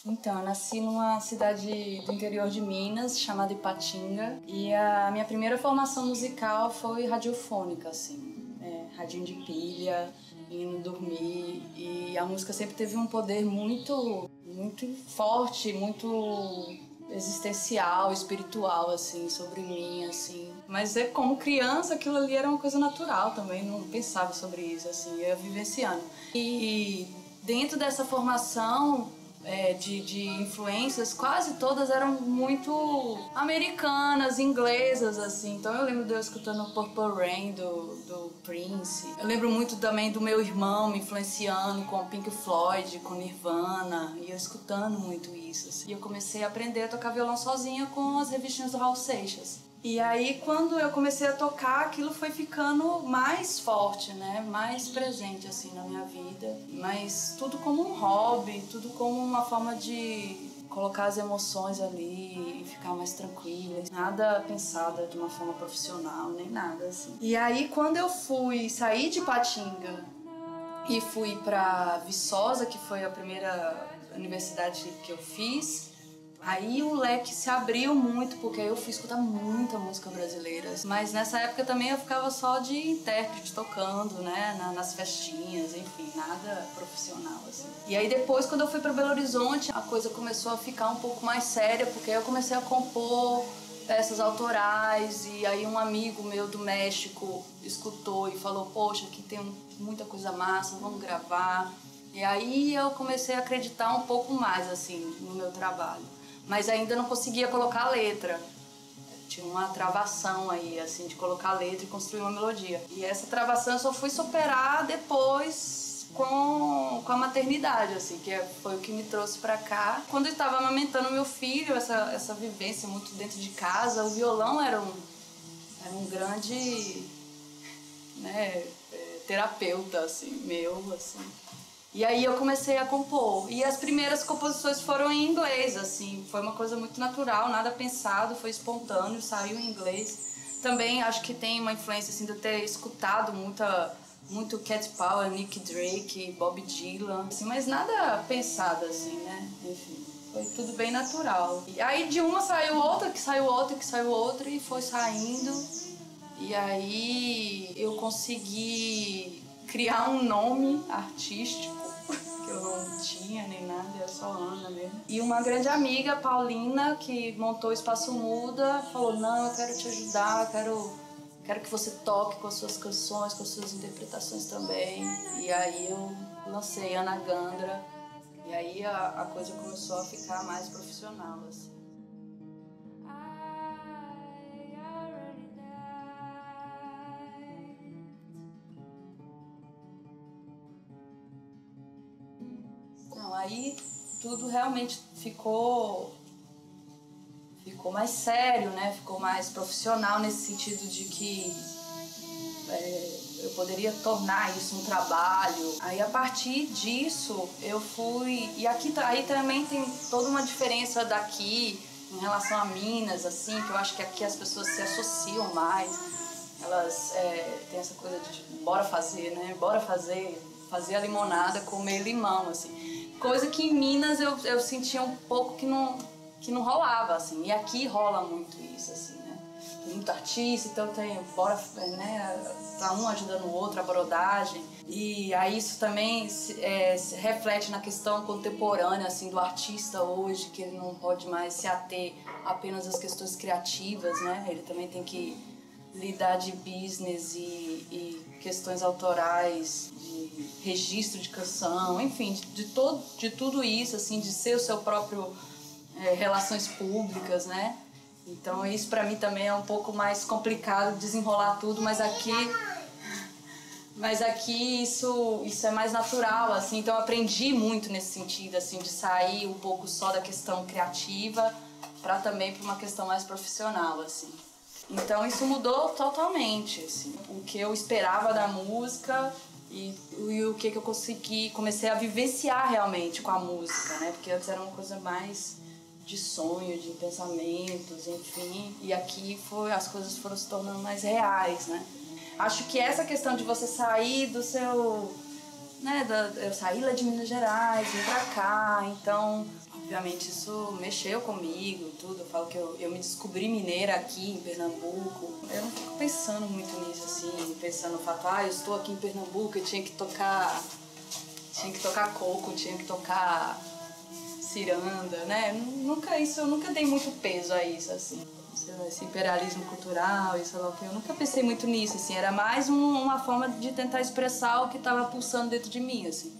Então, eu nasci numa cidade do interior de Minas, chamada Ipatinga, e a minha primeira formação musical foi radiofônica, assim, radinho de pilha, indo dormir, e a música sempre teve um poder muito forte, muito existencial, espiritual, assim, sobre mim, assim. Mas como criança, aquilo ali era uma coisa natural também, não pensava sobre isso, assim, eu ia vivenciando. E dentro dessa formação de influências, quase todas eram muito americanas, inglesas, assim. Então eu lembro de eu escutando Purple Rain do Prince. Eu lembro muito também do meu irmão me influenciando com Pink Floyd, com Nirvana, e eu escutando muito isso, assim. E eu comecei a aprender a tocar violão sozinha com as revistinhas do Raul Seixas. E aí, quando eu comecei a tocar, aquilo foi ficando mais forte, né? Mais presente, assim, na minha vida. Mas tudo como um hobby, tudo como uma forma de colocar as emoções ali e ficar mais tranquila. Nada pensada de uma forma profissional, nem nada, assim. E aí, quando eu sair de Ipatinga e fui pra Viçosa, que foi a primeira universidade que eu fiz, aí o leque se abriu muito, porque aí eu fui escutar muita música brasileira. Mas nessa época também eu ficava só de intérprete, tocando, né, nas festinhas, enfim, nada profissional, assim. E aí depois, quando eu fui pra Belo Horizonte, a coisa começou a ficar um pouco mais séria, porque aí eu comecei a compor peças autorais, e aí um amigo meu do México escutou e falou: poxa, aqui tem muita coisa massa, vamos gravar. E aí eu comecei a acreditar um pouco mais, assim, no meu trabalho. Mas ainda não conseguia colocar a letra. Tinha uma travação aí, assim, de colocar a letra e construir uma melodia. E essa travação eu só fui superar depois com a maternidade, assim, que foi o que me trouxe pra cá. Quando eu estava amamentando meu filho, essa vivência muito dentro de casa, o violão era um grande, né, terapeuta, assim, meu, assim. E aí eu comecei a compor. E as primeiras composições foram em inglês, assim. Foi uma coisa muito natural, nada pensado, foi espontâneo, saiu em inglês. Também acho que tem uma influência, assim, de eu ter escutado muito Cat Power, Nick Drake, Bob Dylan, assim, mas nada pensado, assim, né? Enfim, foi tudo bem natural. E aí de uma saiu outra, que saiu outra, que saiu outra, e foi saindo. E aí eu consegui criar um nome artístico que eu não tinha nem nada, era só Ana mesmo. E uma grande amiga, Paulina, que montou o Espaço Muda, falou: não, eu quero te ajudar, quero que você toque com as suas canções, com as suas interpretações também. E aí eu lancei Ana Gandra, e aí a coisa começou a ficar mais profissional, assim. Não, aí tudo realmente ficou mais sério, né? Ficou mais profissional nesse sentido de que eu poderia tornar isso um trabalho. Aí a partir disso eu fui... E aqui aí também tem toda uma diferença daqui em relação a Minas, assim, que eu acho que aqui as pessoas se associam mais. Elas têm essa coisa de bora fazer, né? Bora fazer a limonada com meio limão, assim. Coisa que em Minas eu sentia um pouco que não rolava, assim. E aqui rola muito isso, assim, né? Tem muito artista, então bora, né? Tá um ajudando o outro, a brodagem. E aí isso também se reflete na questão contemporânea, assim, do artista hoje, que ele não pode mais se ater apenas às questões criativas, né? Ele também tem que lidar de business e questões autorais, de registro de canção, enfim, de tudo isso, assim, de ser o seu próprio relações públicas, né? Então isso pra mim também é um pouco mais complicado desenrolar tudo, mas aqui isso é mais natural, assim, então eu aprendi muito nesse sentido, assim, de sair um pouco só da questão criativa para também para uma questão mais profissional, assim. Então isso mudou totalmente, assim, o que eu esperava da música e o que eu comecei a vivenciar realmente com a música, né? Porque antes era uma coisa mais de sonho, de pensamentos, enfim, e aqui as coisas foram se tornando mais reais, né? Acho que essa questão de você sair né, eu saí lá de Minas Gerais, vim pra cá, então, obviamente, isso mexeu comigo e tudo. Eu falo que eu me descobri mineira aqui em Pernambuco. Eu não fico pensando muito nisso, assim, pensando no fato, eu estou aqui em Pernambuco, eu tinha que tocar coco, tinha que tocar ciranda, né? Eu nunca dei muito peso a isso, assim. Esse imperialismo cultural, isso lá, eu nunca pensei muito nisso, assim. Era mais uma forma de tentar expressar o que estava pulsando dentro de mim, assim.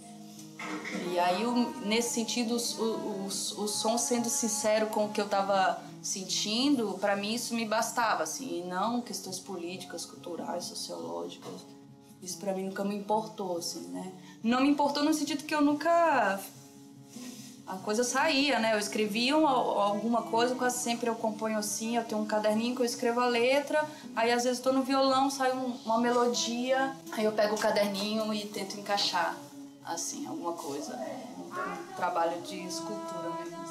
E aí, nesse sentido, o som sendo sincero com o que eu estava sentindo, para mim isso me bastava, assim. E não questões políticas, culturais, sociológicas. Isso para mim nunca me importou, assim, né? Não me importou no sentido que eu nunca... A coisa saía, né? Eu escrevia alguma coisa, quase sempre eu componho assim, eu tenho um caderninho que eu escrevo a letra, aí às vezes estou no violão, sai uma melodia, aí eu pego o caderninho e tento encaixar, assim, alguma coisa. É um trabalho de escultura mesmo.